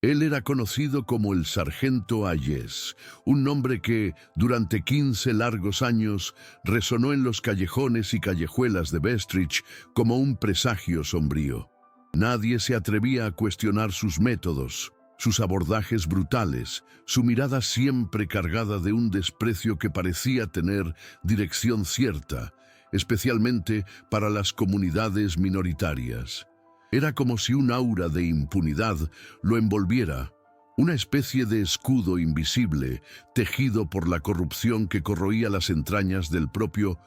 Él era conocido como el Sargento Hayes, un nombre que, durante 15 largos años, resonó en los callejones y callejuelas de Bestridge como un presagio sombrío. Nadie se atrevía a cuestionar sus métodos, sus abordajes brutales, su mirada siempre cargada de un desprecio que parecía tener dirección cierta, especialmente para las comunidades minoritarias. Era como si un aura de impunidad lo envolviera, una especie de escudo invisible tejido por la corrupción que corroía las entrañas del propio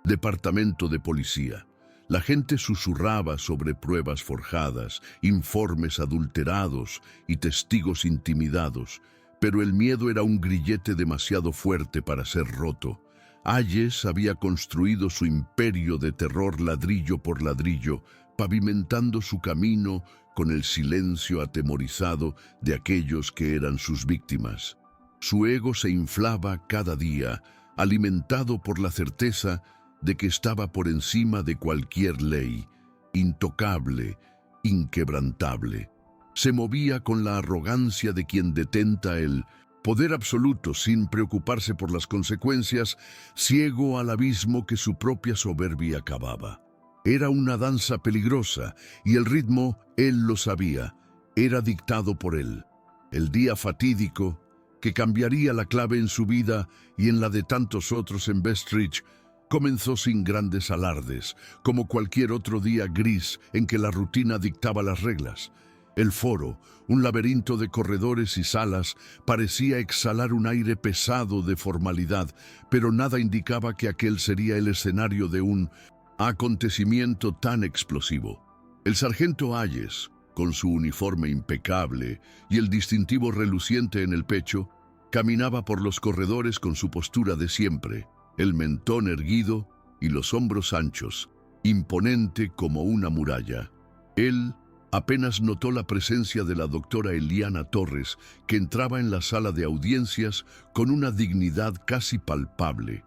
departamento de policía. La gente susurraba sobre pruebas forjadas, informes adulterados y testigos intimidados, pero el miedo era un grillete demasiado fuerte para ser roto. Hayes había construido su imperio de terror ladrillo por ladrillo, pavimentando su camino con el silencio atemorizado de aquellos que eran sus víctimas. Su ego se inflaba cada día, alimentado por la certeza de que estaba por encima de cualquier ley, intocable, inquebrantable. Se movía con la arrogancia de quien detenta el poder absoluto sin preocuparse por las consecuencias, ciego al abismo que su propia soberbia cavaba. Era una danza peligrosa y el ritmo, él lo sabía, era dictado por él. El día fatídico, que cambiaría la clave en su vida y en la de tantos otros en Bestridge, comenzó sin grandes alardes, como cualquier otro día gris en que la rutina dictaba las reglas. El foro, un laberinto de corredores y salas, parecía exhalar un aire pesado de formalidad, pero nada indicaba que aquel sería el escenario de un acontecimiento tan explosivo. El sargento Hayes, con su uniforme impecable y el distintivo reluciente en el pecho, caminaba por los corredores con su postura de siempre, el mentón erguido y los hombros anchos, imponente como una muralla. Él apenas notó la presencia de la doctora Eliana Torres, que entraba en la sala de audiencias con una dignidad casi palpable,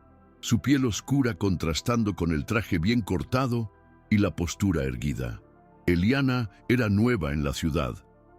su piel oscura contrastando con el traje bien cortado y la postura erguida. Eliana era nueva en la ciudad,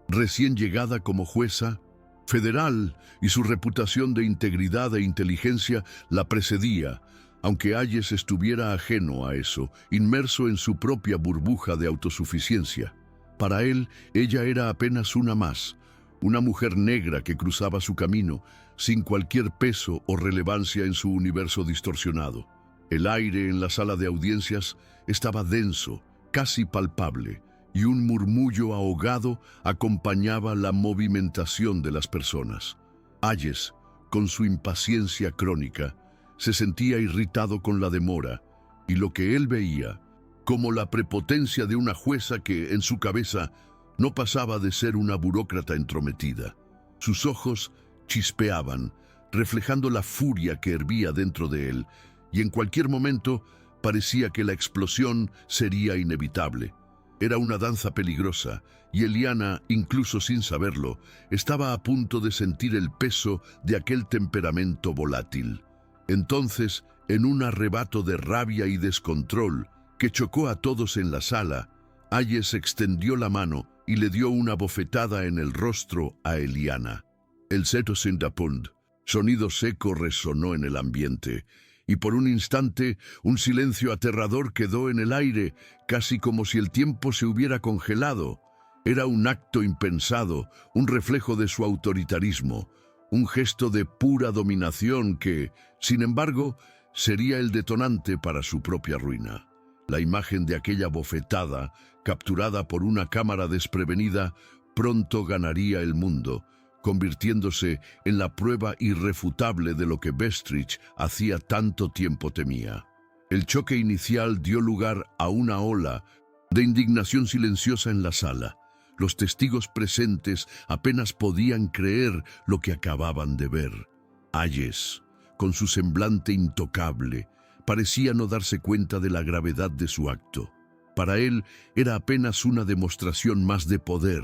recién llegada como jueza federal, y su reputación de integridad e inteligencia la precedía, aunque Hayes estuviera ajeno a eso, inmerso en su propia burbuja de autosuficiencia. Para él, ella era apenas una más, una mujer negra que cruzaba su camino, sin cualquier peso o relevancia en su universo distorsionado. El aire en la sala de audiencias estaba denso, casi palpable, y un murmullo ahogado acompañaba la movimentación de las personas. Hayes, con su impaciencia crónica, se sentía irritado con la demora, y lo que él veía, como la prepotencia de una jueza que, en su cabeza, no pasaba de ser una burócrata entrometida. Sus ojos chispeaban, reflejando la furia que hervía dentro de él, y en cualquier momento parecía que la explosión sería inevitable. Era una danza peligrosa, y Eliana, incluso sin saberlo, estaba a punto de sentir el peso de aquel temperamento volátil. Entonces, en un arrebato de rabia y descontrol que chocó a todos en la sala, Hayes extendió la mano y le dio una bofetada en el rostro a Eliana. El seto sindapund, sonido seco resonó en el ambiente, y por un instante un silencio aterrador quedó en el aire, casi como si el tiempo se hubiera congelado. Era un acto impensado, un reflejo de su autoritarismo, un gesto de pura dominación que, sin embargo, sería el detonante para su propia ruina. La imagen de aquella bofetada, capturada por una cámara desprevenida, pronto ganaría el mundo, convirtiéndose en la prueba irrefutable de lo que Bestridge hacía tanto tiempo temía. El choque inicial dio lugar a una ola de indignación silenciosa en la sala. Los testigos presentes apenas podían creer lo que acababan de ver. Hayes, con su semblante intocable, parecía no darse cuenta de la gravedad de su acto. Para él era apenas una demostración más de poder,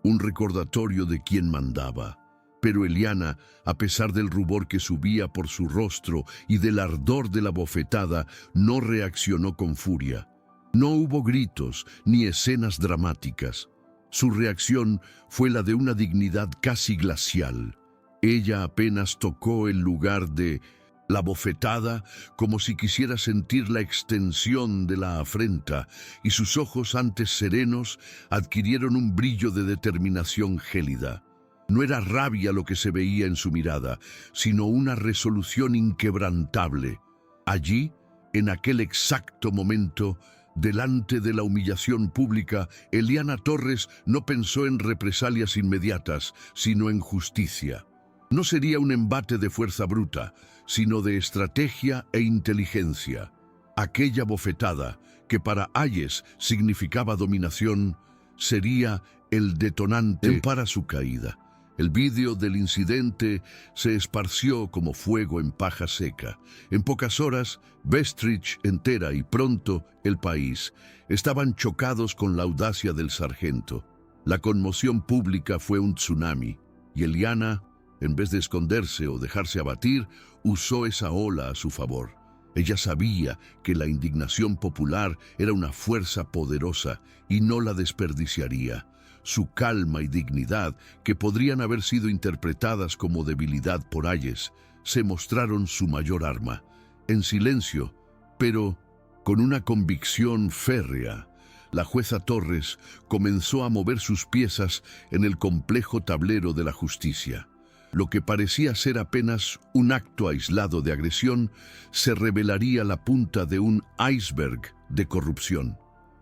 un recordatorio de quién mandaba. Pero Eliana, a pesar del rubor que subía por su rostro y del ardor de la bofetada, no reaccionó con furia. No hubo gritos ni escenas dramáticas. Su reacción fue la de una dignidad casi glacial. Ella apenas tocó el lugar de la bofetada, como si quisiera sentir la extensión de la afrenta, y sus ojos, antes serenos, adquirieron un brillo de determinación gélida. No era rabia lo que se veía en su mirada, sino una resolución inquebrantable. Allí, en aquel exacto momento, delante de la humillación pública, Eliana Torres no pensó en represalias inmediatas, sino en justicia. No sería un embate de fuerza bruta, sino de estrategia e inteligencia. Aquella bofetada, que para Hayes significaba dominación, sería el detonante para su caída. El vídeo del incidente se esparció como fuego en paja seca. En pocas horas, Bestridge entera y pronto el país estaban chocados con la audacia del sargento. La conmoción pública fue un tsunami, y Eliana, en vez de esconderse o dejarse abatir, usó esa ola a su favor. Ella sabía que la indignación popular era una fuerza poderosa y no la desperdiciaría. Su calma y dignidad, que podrían haber sido interpretadas como debilidad por Hayes, se mostraron su mayor arma. En silencio, pero con una convicción férrea, la jueza Torres comenzó a mover sus piezas en el complejo tablero de la justicia. Lo que parecía ser apenas un acto aislado de agresión se revelaría la punta de un iceberg de corrupción.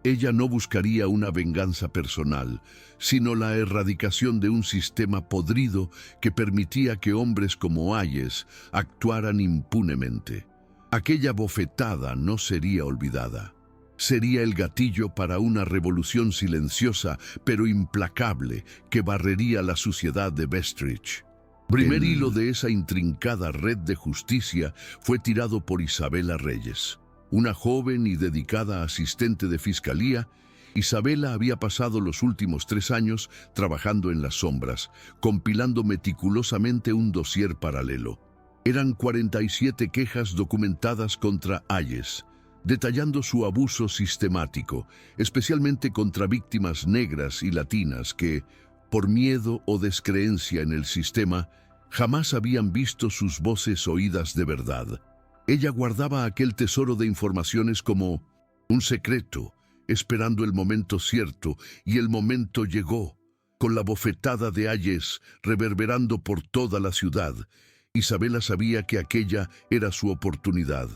Ella no buscaría una venganza personal, sino la erradicación de un sistema podrido que permitía que hombres como Hayes actuaran impunemente. Aquella bofetada no sería olvidada. Sería el gatillo para una revolución silenciosa pero implacable que barrería la suciedad de Bestridge. El primer hilo de esa intrincada red de justicia fue tirado por Isabela Reyes. Una joven y dedicada asistente de fiscalía, Isabela había pasado los últimos 3 años trabajando en las sombras, compilando meticulosamente un dossier paralelo. Eran 47 quejas documentadas contra Hayes, detallando su abuso sistemático, especialmente contra víctimas negras y latinas que, por miedo o descreencia en el sistema, jamás habían visto sus voces oídas de verdad. Ella guardaba aquel tesoro de informaciones como un secreto, esperando el momento cierto, y el momento llegó. Con la bofetada de Hayes reverberando por toda la ciudad, Isabela sabía que aquella era su oportunidad.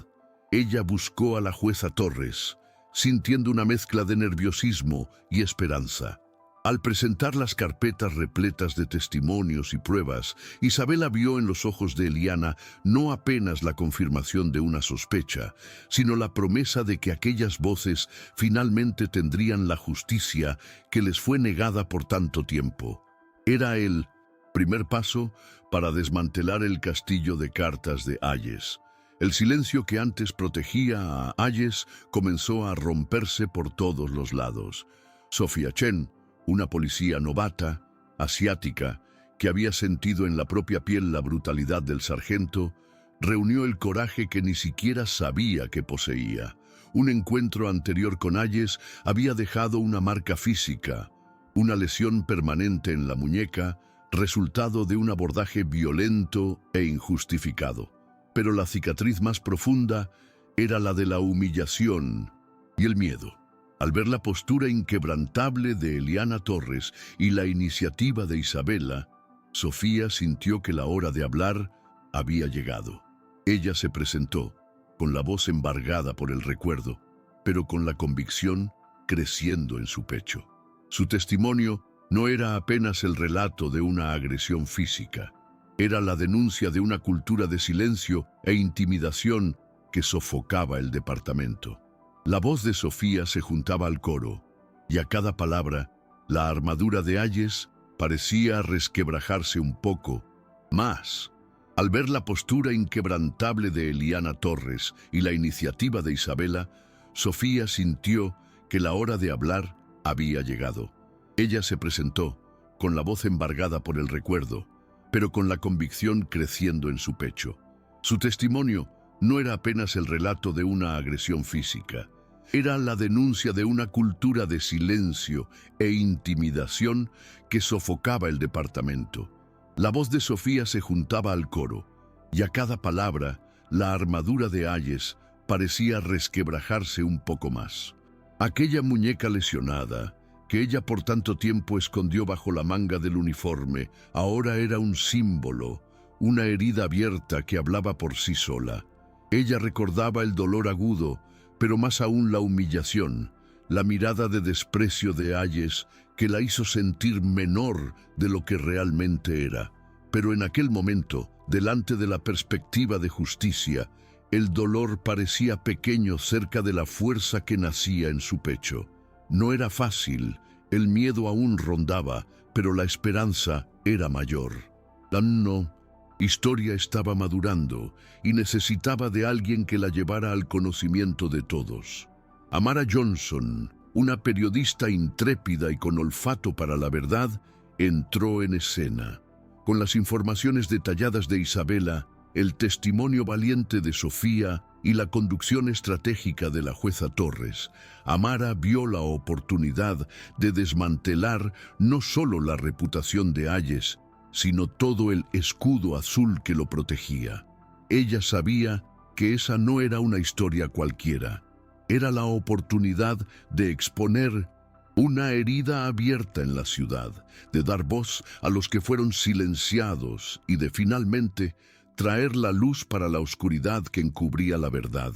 Ella buscó a la jueza Torres, sintiendo una mezcla de nerviosismo y esperanza. Al presentar las carpetas repletas de testimonios y pruebas, Isabela vio en los ojos de Eliana no apenas la confirmación de una sospecha, sino la promesa de que aquellas voces finalmente tendrían la justicia que les fue negada por tanto tiempo. Era el primer paso para desmantelar el castillo de cartas de Hayes. El silencio que antes protegía a Hayes comenzó a romperse por todos los lados. Sofía Chen, una policía novata, asiática, que había sentido en la propia piel la brutalidad del sargento, reunió el coraje que ni siquiera sabía que poseía. Un encuentro anterior con Hayes había dejado una marca física, una lesión permanente en la muñeca, resultado de un abordaje violento e injustificado. Pero la cicatriz más profunda era la de la humillación y el miedo. Al ver la postura inquebrantable de Eliana Torres y la iniciativa de Isabela, Sofía sintió que la hora de hablar había llegado. Ella se presentó, con la voz embargada por el recuerdo, pero con la convicción creciendo en su pecho. Su testimonio no era apenas el relato de una agresión física, era la denuncia de una cultura de silencio e intimidación que sofocaba el departamento. La voz de Sofía se juntaba al coro, y a cada palabra, la armadura de Hayes parecía resquebrajarse un poco más. Al ver la postura inquebrantable de Eliana Torres y la iniciativa de Isabela, Sofía sintió que la hora de hablar había llegado. Ella se presentó, con la voz embargada por el recuerdo, pero con la convicción creciendo en su pecho. Su testimonio no era apenas el relato de una agresión física, Era la denuncia de una cultura de silencio e intimidación que sofocaba el departamento. La voz de Sofía se juntaba al coro, y a cada palabra, la armadura de Hayes parecía resquebrajarse un poco más. Aquella muñeca lesionada, que ella por tanto tiempo escondió bajo la manga del uniforme, ahora era un símbolo, una herida abierta que hablaba por sí sola. Ella recordaba el dolor agudo, pero más aún la humillación, la mirada de desprecio de Hayes que la hizo sentir menor de lo que realmente era. Pero en aquel momento, delante de la perspectiva de justicia, el dolor parecía pequeño cerca de la fuerza que nacía en su pecho. No era fácil, el miedo aún rondaba, pero la esperanza era mayor. La historia estaba madurando y necesitaba de alguien que la llevara al conocimiento de todos. Amara Johnson, una periodista intrépida y con olfato para la verdad, entró en escena. Con las informaciones detalladas de Isabela, el testimonio valiente de Sofía y la conducción estratégica de la jueza Torres, Amara vio la oportunidad de desmantelar no solo la reputación de Hayes, sino todo el escudo azul que lo protegía. Ella sabía que esa no era una historia cualquiera. Era la oportunidad de exponer una herida abierta en la ciudad, de dar voz a los que fueron silenciados y de finalmente traer la luz para la oscuridad que encubría la verdad.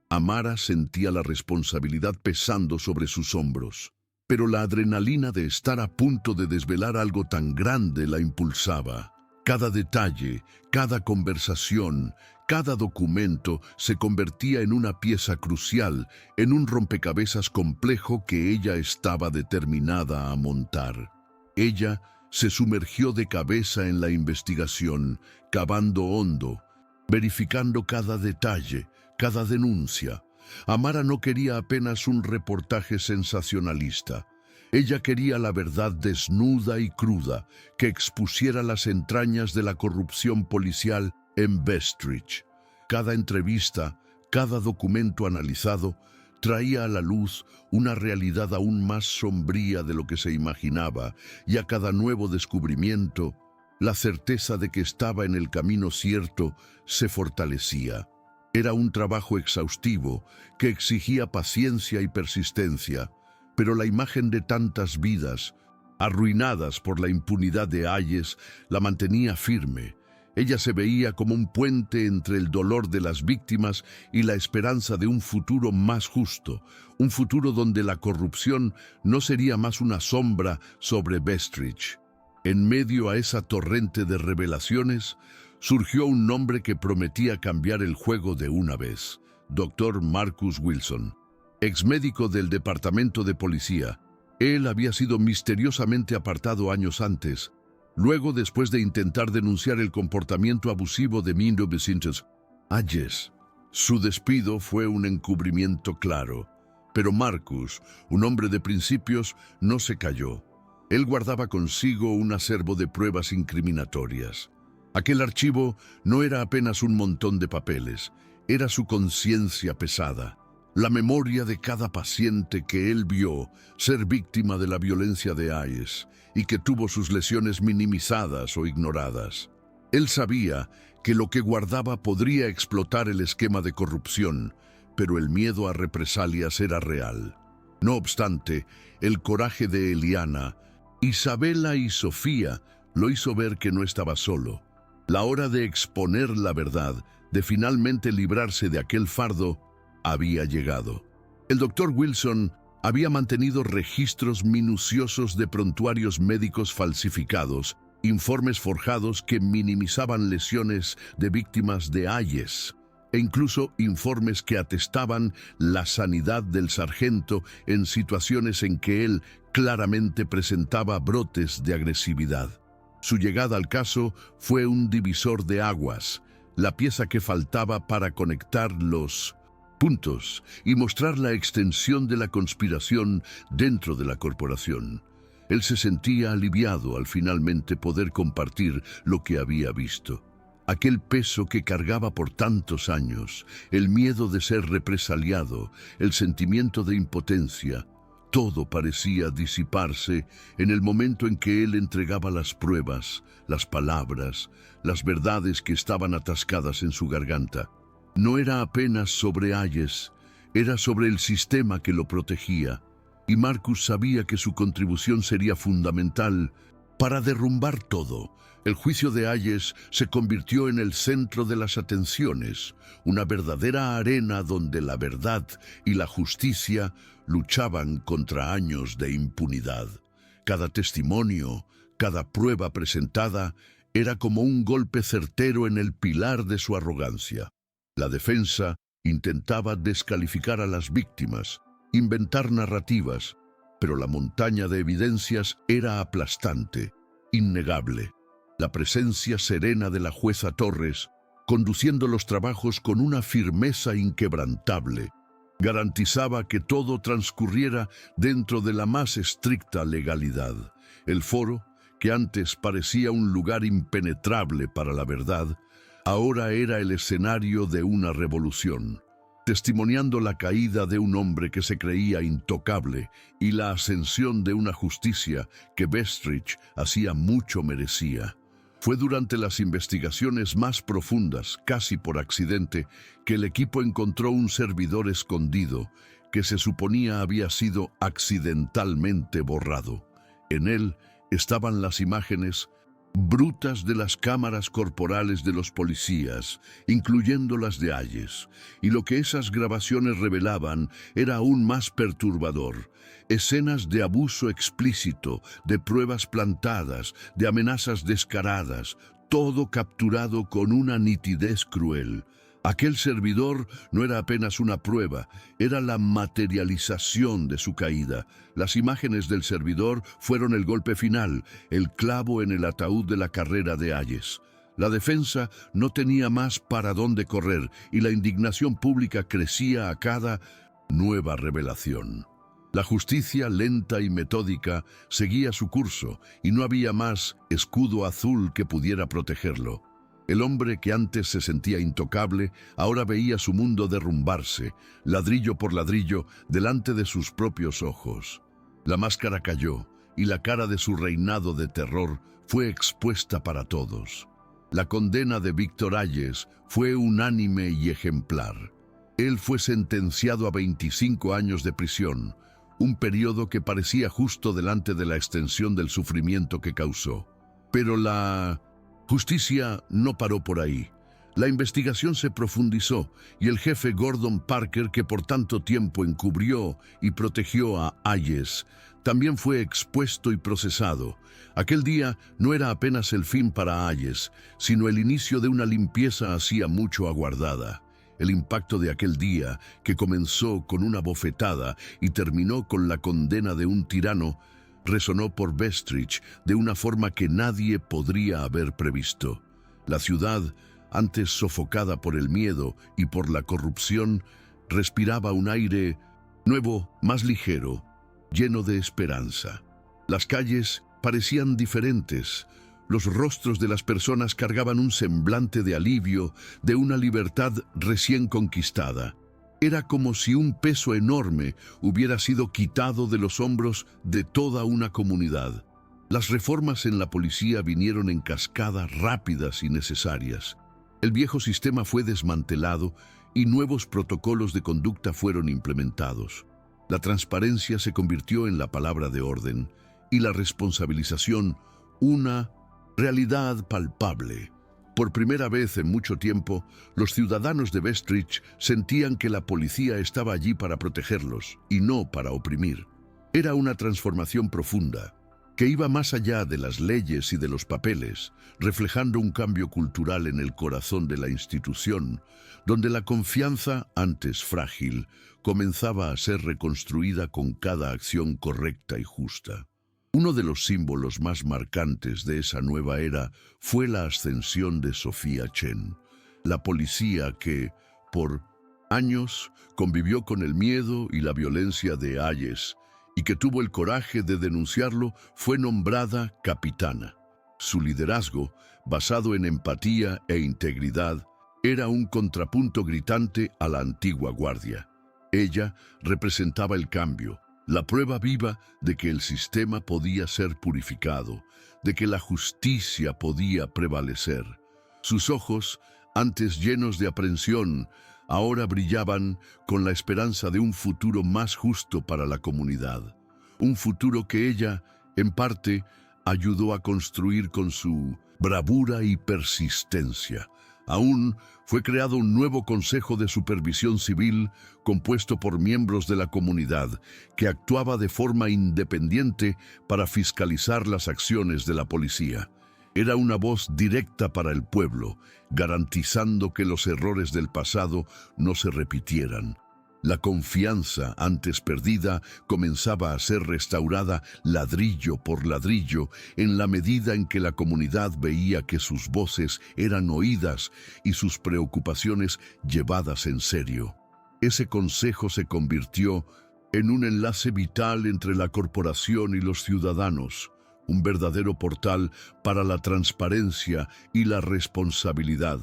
Amara sentía la responsabilidad pesando sobre sus hombros, pero la adrenalina de estar a punto de desvelar algo tan grande la impulsaba. Cada detalle, cada conversación, cada documento se convertía en una pieza crucial, en un rompecabezas complejo que ella estaba determinada a montar. Ella se sumergió de cabeza en la investigación, cavando hondo, verificando cada detalle, cada denuncia. Amara no quería apenas un reportaje sensacionalista. Ella quería la verdad desnuda y cruda, que expusiera las entrañas de la corrupción policial en Bestridge. Cada entrevista, cada documento analizado, traía a la luz una realidad aún más sombría de lo que se imaginaba, y a cada nuevo descubrimiento, la certeza de que estaba en el camino cierto se fortalecía. Era un trabajo exhaustivo que exigía paciencia y persistencia, pero la imagen de tantas vidas, arruinadas por la impunidad de Hayes, la mantenía firme. Ella se veía como un puente entre el dolor de las víctimas y la esperanza de un futuro más justo, un futuro donde la corrupción no sería más una sombra sobre Bestridge. En medio a esa torrente de revelaciones, surgió un nombre que prometía cambiar el juego de una vez: Dr. Marcus Wilson, exmédico del Departamento de Policía. Él había sido misteriosamente apartado años antes, luego después de intentar denunciar el comportamiento abusivo de Mindo Vicintes Hayes. Su despido fue un encubrimiento claro, pero Marcus, un hombre de principios, no se calló. Él guardaba consigo un acervo de pruebas incriminatorias. Aquel archivo no era apenas un montón de papeles, era su conciencia pesada, la memoria de cada paciente que él vio ser víctima de la violencia de Hayes y que tuvo sus lesiones minimizadas o ignoradas. Él sabía que lo que guardaba podría explotar el esquema de corrupción, pero el miedo a represalias era real. No obstante, el coraje de Eliana, Isabela y Sofía lo hizo ver que no estaba solo. La hora de exponer la verdad, de finalmente librarse de aquel fardo, había llegado. El doctor Wilson había mantenido registros minuciosos de prontuarios médicos falsificados, informes forjados que minimizaban lesiones de víctimas de Hayes, e incluso informes que atestaban la sanidad del sargento en situaciones en que él claramente presentaba brotes de agresividad. Su llegada al caso fue un divisor de aguas, la pieza que faltaba para conectar los puntos y mostrar la extensión de la conspiración dentro de la corporación. Él se sentía aliviado al finalmente poder compartir lo que había visto. Aquel peso que cargaba por tantos años, el miedo de ser represaliado, el sentimiento de impotencia, todo parecía disiparse en el momento en que él entregaba las pruebas, las palabras, las verdades que estaban atascadas en su garganta. No era apenas sobre Hayes, era sobre el sistema que lo protegía, y Marcus sabía que su contribución sería fundamental para derrumbar todo. El juicio de Hayes se convirtió en el centro de las atenciones, una verdadera arena donde la verdad y la justicia luchaban contra años de impunidad. Cada testimonio, cada prueba presentada, era como un golpe certero en el pilar de su arrogancia. La defensa intentaba descalificar a las víctimas, inventar narrativas, pero la montaña de evidencias era aplastante, innegable. La presencia serena de la jueza Torres, conduciendo los trabajos con una firmeza inquebrantable, garantizaba que todo transcurriera dentro de la más estricta legalidad. El foro, que antes parecía un lugar impenetrable para la verdad, ahora era el escenario de una revolución, testimoniando la caída de un hombre que se creía intocable y la ascensión de una justicia que Bestridge hacía mucho merecía. Fue durante las investigaciones más profundas, casi por accidente, que el equipo encontró un servidor escondido que se suponía había sido accidentalmente borrado. En él estaban las imágenes brutas de las cámaras corporales de los policías, incluyendo las de Hayes, y lo que esas grabaciones revelaban era aún más perturbador. Escenas de abuso explícito, de pruebas plantadas, de amenazas descaradas, todo capturado con una nitidez cruel. Aquel servidor no era apenas una prueba, era la materialización de su caída. Las imágenes del servidor fueron el golpe final, el clavo en el ataúd de la carrera de Hayes. La defensa no tenía más para dónde correr y la indignación pública crecía a cada nueva revelación. La justicia, lenta y metódica, seguía su curso y no había más escudo azul que pudiera protegerlo. El hombre que antes se sentía intocable, ahora veía su mundo derrumbarse, ladrillo por ladrillo, delante de sus propios ojos. La máscara cayó, y la cara de su reinado de terror fue expuesta para todos. La condena de Víctor Hayes fue unánime y ejemplar. Él fue sentenciado a 25 años de prisión, un periodo que parecía justo delante de la extensión del sufrimiento que causó. Pero la justicia no paró por ahí. La investigación se profundizó y el jefe Gordon Parker, que por tanto tiempo encubrió y protegió a Hayes, también fue expuesto y procesado. Aquel día no era apenas el fin para Hayes, sino el inicio de una limpieza hacía mucho aguardada. El impacto de aquel día, que comenzó con una bofetada y terminó con la condena de un tirano, resonó por Bestridge de una forma que nadie podría haber previsto. La ciudad, antes sofocada por el miedo y por la corrupción, respiraba un aire nuevo, más ligero, lleno de esperanza. Las calles parecían diferentes. Los rostros de las personas cargaban un semblante de alivio, de una libertad recién conquistada. Era como si un peso enorme hubiera sido quitado de los hombros de toda una comunidad. Las reformas en la policía vinieron en cascada, rápidas y necesarias. El viejo sistema fue desmantelado y nuevos protocolos de conducta fueron implementados. La transparencia se convirtió en la palabra de orden y la responsabilización una realidad palpable. Por primera vez en mucho tiempo, los ciudadanos de Bestridge sentían que la policía estaba allí para protegerlos y no para oprimir. Era una transformación profunda, que iba más allá de las leyes y de los papeles, reflejando un cambio cultural en el corazón de la institución, donde la confianza, antes frágil, comenzaba a ser reconstruida con cada acción correcta y justa. Uno de los símbolos más marcantes de esa nueva era fue la ascensión de Sophia Chen, la policía que, por años, convivió con el miedo y la violencia de Hayes y que tuvo el coraje de denunciarlo, fue nombrada capitana. Su liderazgo, basado en empatía e integridad, era un contrapunto gritante a la antigua guardia. Ella representaba el cambio, la prueba viva de que el sistema podía ser purificado, de que la justicia podía prevalecer. Sus ojos, antes llenos de aprensión, ahora brillaban con la esperanza de un futuro más justo para la comunidad. Un futuro que ella, en parte, ayudó a construir con su bravura y persistencia. Aún fue creado un nuevo Consejo de Supervisión Civil compuesto por miembros de la comunidad que actuaba de forma independiente para fiscalizar las acciones de la policía. Era una voz directa para el pueblo, garantizando que los errores del pasado no se repitieran. La confianza, antes perdida, comenzaba a ser restaurada ladrillo por ladrillo en la medida en que la comunidad veía que sus voces eran oídas y sus preocupaciones llevadas en serio. Ese consejo se convirtió en un enlace vital entre la corporación y los ciudadanos, un verdadero portal para la transparencia y la responsabilidad.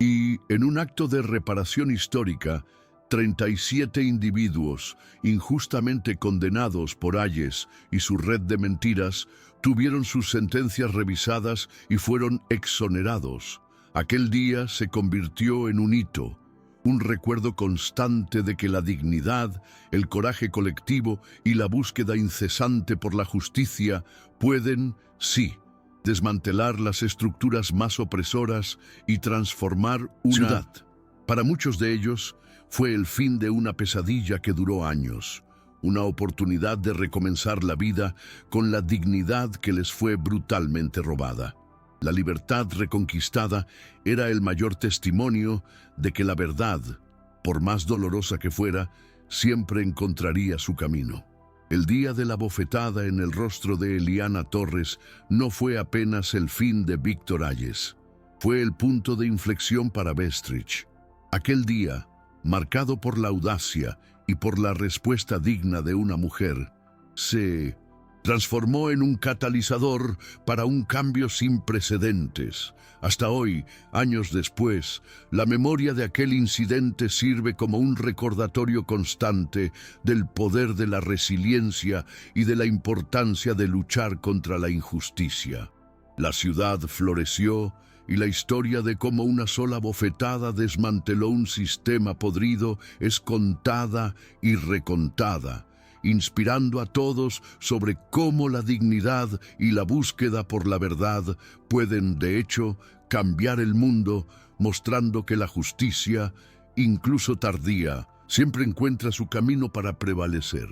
Y, en un acto de reparación histórica, 37 individuos, injustamente condenados por Hayes y su red de mentiras, tuvieron sus sentencias revisadas y fueron exonerados. Aquel día se convirtió en un hito, un recuerdo constante de que la dignidad, el coraje colectivo y la búsqueda incesante por la justicia pueden, sí, desmantelar las estructuras más opresoras y transformar una ciudad. Para muchos de ellos, fue el fin de una pesadilla que duró años, una oportunidad de recomenzar la vida con la dignidad que les fue brutalmente robada. La libertad reconquistada era el mayor testimonio de que la verdad, por más dolorosa que fuera, siempre encontraría su camino. El día de la bofetada en el rostro de Eliana Torres no fue apenas el fin de Víctor Hayes. Fue el punto de inflexión para Bestridge. Aquel día, marcado por la audacia y por la respuesta digna de una mujer, se transformó en un catalizador para un cambio sin precedentes. Hasta hoy, años después, la memoria de aquel incidente sirve como un recordatorio constante del poder de la resiliencia y de la importancia de luchar contra la injusticia. La ciudad floreció, y la historia de cómo una sola bofetada desmanteló un sistema podrido es contada y recontada, inspirando a todos sobre cómo la dignidad y la búsqueda por la verdad pueden, de hecho, cambiar el mundo, mostrando que la justicia, incluso tardía, siempre encuentra su camino para prevalecer.